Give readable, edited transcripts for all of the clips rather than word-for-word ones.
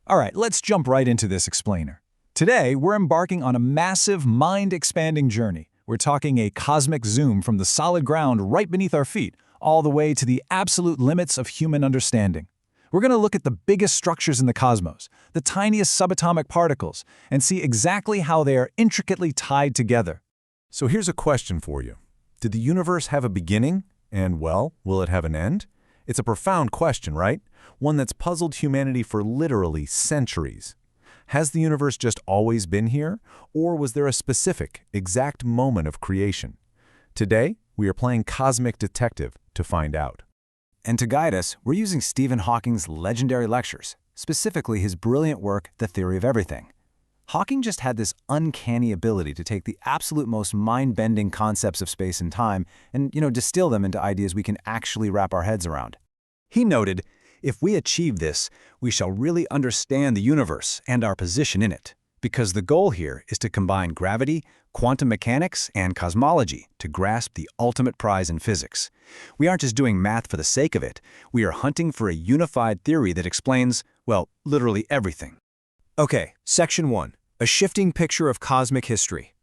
All right, let's jump right into this explainer. Today, we're embarking on a massive, mind-expanding journey. We're talking a cosmic zoom from the solid ground right beneath our feet, all the way to the absolute limits of human understanding. We're going to look at the biggest structures in the cosmos, the tiniest subatomic particles, and see exactly how they are intricately tied together. So here's a question for you. Did the universe have a beginning? And, well, will it have an end? It's a profound question, right? One that's puzzled humanity for literally centuries. Has the universe just always been here? Or was there a specific, exact moment of creation? Today, we are playing cosmic detective to find out. And to guide us, we're using Stephen Hawking's legendary lectures, specifically his brilliant work, The Theory of Everything. Hawking just had this uncanny ability to take the absolute most mind-bending concepts of space and time and, distill them into ideas we can actually wrap our heads around. He noted, "If we achieve this, we shall really understand the universe and our position in it, because the goal here is to combine gravity, quantum mechanics, and cosmology to grasp the ultimate prize in physics. We aren't just doing math for the sake of it. We are hunting for a unified theory that explains, well, literally everything." Okay, Section 1. A shifting picture of cosmic history.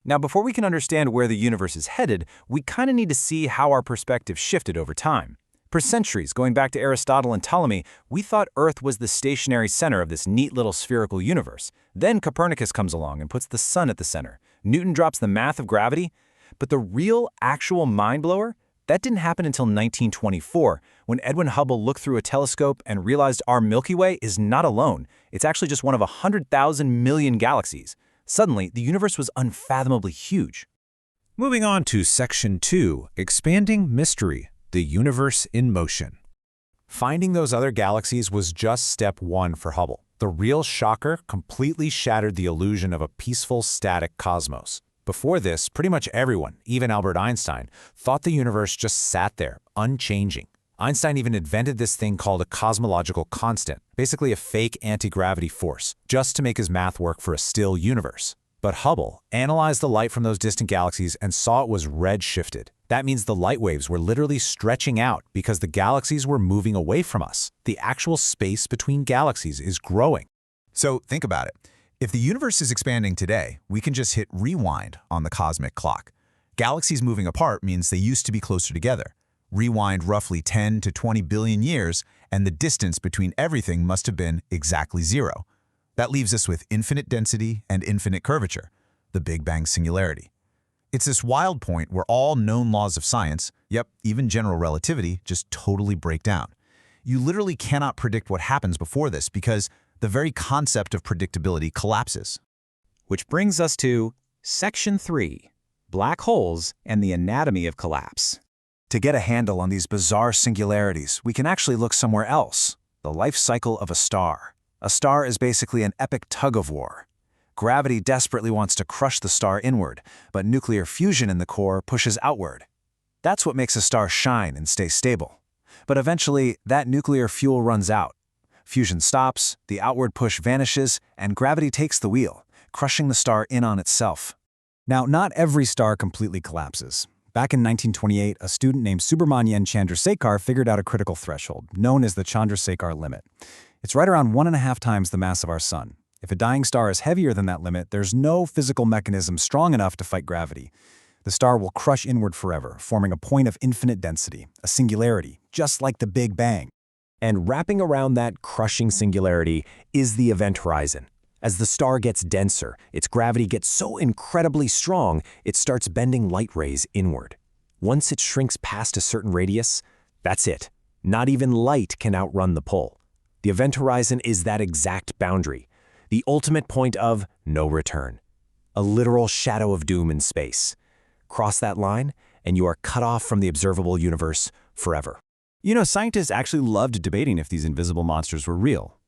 Now, before we can understand where the universe is headed, we kind of need to see how our perspective shifted over time. For centuries, going back to Aristotle and Ptolemy, we thought Earth was the stationary center of this neat little spherical universe. Then Copernicus comes along and puts the sun at the center. Newton drops the math of gravity. But the real, actual mind-blower? That didn't happen until 1924, when Edwin Hubble looked through a telescope and realized our Milky Way is not alone. It's actually just one of 100,000 million galaxies. Suddenly, the universe was unfathomably huge. Moving on to Section 2, Expanding Mystery, the Universe in Motion. Finding those other galaxies was just step one for Hubble. The real shocker completely shattered the illusion of a peaceful, static cosmos. Before this, pretty much everyone, even Albert Einstein, thought the universe just sat there, unchanging. Einstein even invented this thing called a cosmological constant, basically a fake anti-gravity force, just to make his math work for a still universe. But Hubble analyzed the light from those distant galaxies and saw it was red-shifted. That means the light waves were literally stretching out because the galaxies were moving away from us. The actual space between galaxies is growing. So think about it. If the universe is expanding today, we can just hit rewind on the cosmic clock. Galaxies moving apart means they used to be closer together. Rewind roughly 10 to 20 billion years, and the distance between everything must have been exactly zero. That leaves us with infinite density and infinite curvature, the Big Bang singularity. It's this wild point where all known laws of science, yep, even general relativity, just totally break down. You literally cannot predict what happens before this because the very concept of predictability collapses. Which brings us to Section 3, Black Holes and the Anatomy of Collapse. To get a handle on these bizarre singularities, we can actually look somewhere else, the life cycle of a star. A star is basically an epic tug-of-war. Gravity desperately wants to crush the star inward, but nuclear fusion in the core pushes outward. That's what makes a star shine and stay stable. But eventually, that nuclear fuel runs out. Fusion stops, the outward push vanishes, and gravity takes the wheel, crushing the star in on itself. Now, not every star completely collapses. Back in 1928, a student named Subramanian Chandrasekhar figured out a critical threshold, known as the Chandrasekhar limit. It's right around 1.5 times the mass of our Sun. If a dying star is heavier than that limit, there's no physical mechanism strong enough to fight gravity. The star will crush inward forever, forming a point of infinite density, a singularity, just like the Big Bang. And wrapping around that crushing singularity is the event horizon. As the star gets denser, its gravity gets so incredibly strong, it starts bending light rays inward. Once it shrinks past a certain radius, that's it. Not even light can outrun the pull. The event horizon is that exact boundary, the ultimate point of no return. A literal shadow of doom in space. Cross that line, and you are cut off from the observable universe forever. Scientists actually loved debating if these invisible monsters were real.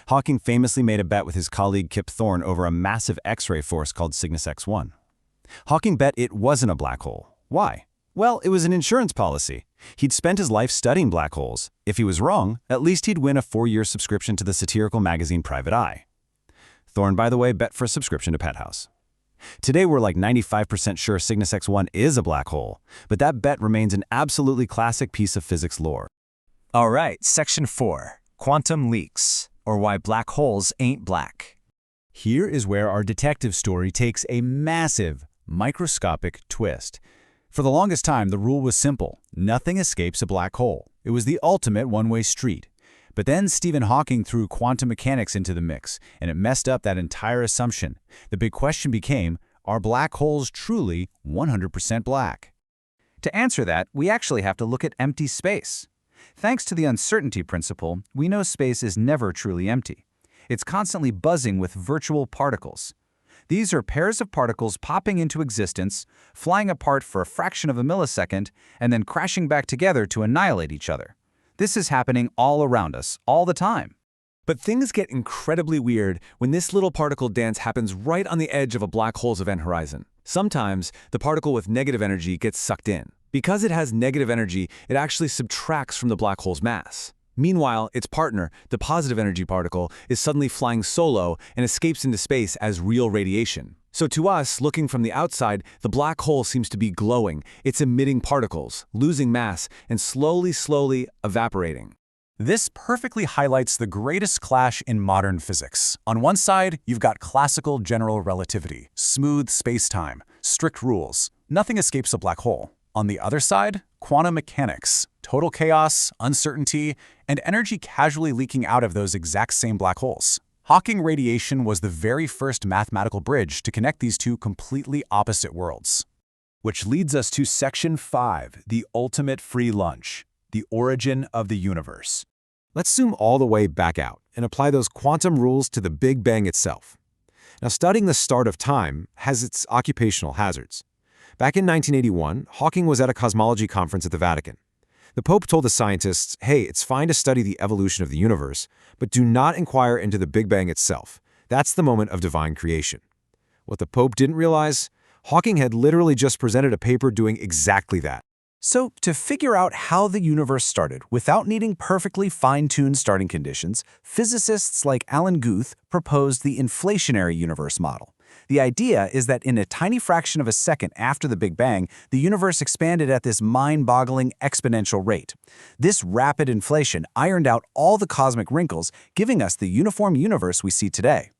Hawking famously made a bet with his colleague Kip Thorne over a massive X-ray force called Cygnus X1. Hawking bet it wasn't a black hole. Why? Well, it was an insurance policy. He'd spent his life studying black holes. If he was wrong, at least he'd win a 4-year subscription to the satirical magazine Private Eye. Thorne, by the way, bet for a subscription to Penthouse. Today, we're like 95% sure Cygnus X1 is a black hole, but that bet remains an absolutely classic piece of physics lore. All right, Section 4, Quantum Leaks, or why black holes ain't black. Here is where our detective story takes a massive, microscopic twist. For the longest time, the rule was simple. Nothing escapes a black hole. It was the ultimate one-way street. But then Stephen Hawking threw quantum mechanics into the mix, and it messed up that entire assumption. The big question became, are black holes truly 100% black? To answer that, we actually have to look at empty space. Thanks to the uncertainty principle, we know space is never truly empty. It's constantly buzzing with virtual particles. These are pairs of particles popping into existence, flying apart for a fraction of a millisecond, and then crashing back together to annihilate each other. This is happening all around us, all the time. But things get incredibly weird when this little particle dance happens right on the edge of a black hole's event horizon. Sometimes, the particle with negative energy gets sucked in. Because it has negative energy, it actually subtracts from the black hole's mass. Meanwhile, its partner, the positive energy particle, is suddenly flying solo and escapes into space as real radiation. So to us, looking from the outside, the black hole seems to be glowing. It's emitting particles, losing mass, and slowly evaporating. This perfectly highlights the greatest clash in modern physics. On one side, you've got classical general relativity, smooth space-time, strict rules. Nothing escapes a black hole. On the other side, quantum mechanics, total chaos, uncertainty, and energy casually leaking out of those exact same black holes. Hawking radiation was the very first mathematical bridge to connect these two completely opposite worlds. Which leads us to Section 5, the ultimate free lunch, the origin of the universe. Let's zoom all the way back out and apply those quantum rules to the Big Bang itself. Now, studying the start of time has its occupational hazards. Back in 1981, Hawking was at a cosmology conference at the Vatican. The Pope told the scientists, hey, it's fine to study the evolution of the universe, but do not inquire into the Big Bang itself. That's the moment of divine creation. What the Pope didn't realize, Hawking had literally just presented a paper doing exactly that. So, to figure out how the universe started without needing perfectly fine-tuned starting conditions, physicists like Alan Guth proposed the inflationary universe model. The idea is that in a tiny fraction of a second after the Big Bang, the universe expanded at this mind-boggling exponential rate. This rapid inflation ironed out all the cosmic wrinkles, giving us the uniform universe we see today.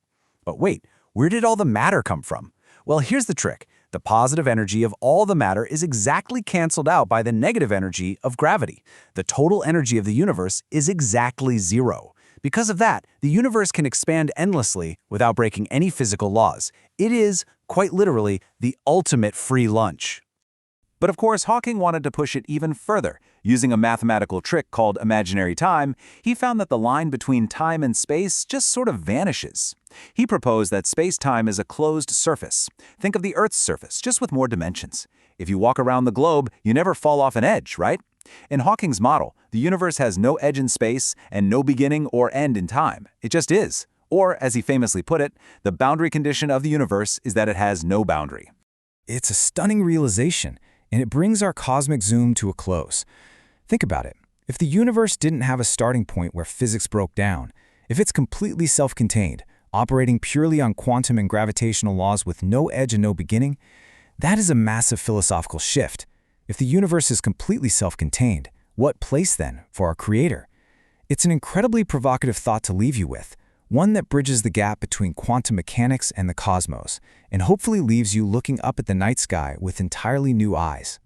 But wait, where did all the matter come from? Well, here's the trick. The positive energy of all the matter is exactly canceled out by the negative energy of gravity. The total energy of the universe is exactly zero. Because of that, the universe can expand endlessly without breaking any physical laws. It is, quite literally, the ultimate free lunch. But of course, Hawking wanted to push it even further. Using a mathematical trick called imaginary time, he found that the line between time and space just sort of vanishes. He proposed that space-time is a closed surface. Think of the Earth's surface, just with more dimensions. If you walk around the globe, you never fall off an edge, right? In Hawking's model, the universe has no edge in space and no beginning or end in time. It just is. Or, as he famously put it, the boundary condition of the universe is that it has no boundary. It's a stunning realization, and it brings our cosmic zoom to a close. Think about it. If the universe didn't have a starting point where physics broke down, if it's completely self-contained, operating purely on quantum and gravitational laws with no edge and no beginning, that is a massive philosophical shift. If the universe is completely self-contained, what place then for our Creator? It's an incredibly provocative thought to leave you with, one that bridges the gap between quantum mechanics and the cosmos, and hopefully leaves you looking up at the night sky with entirely new eyes.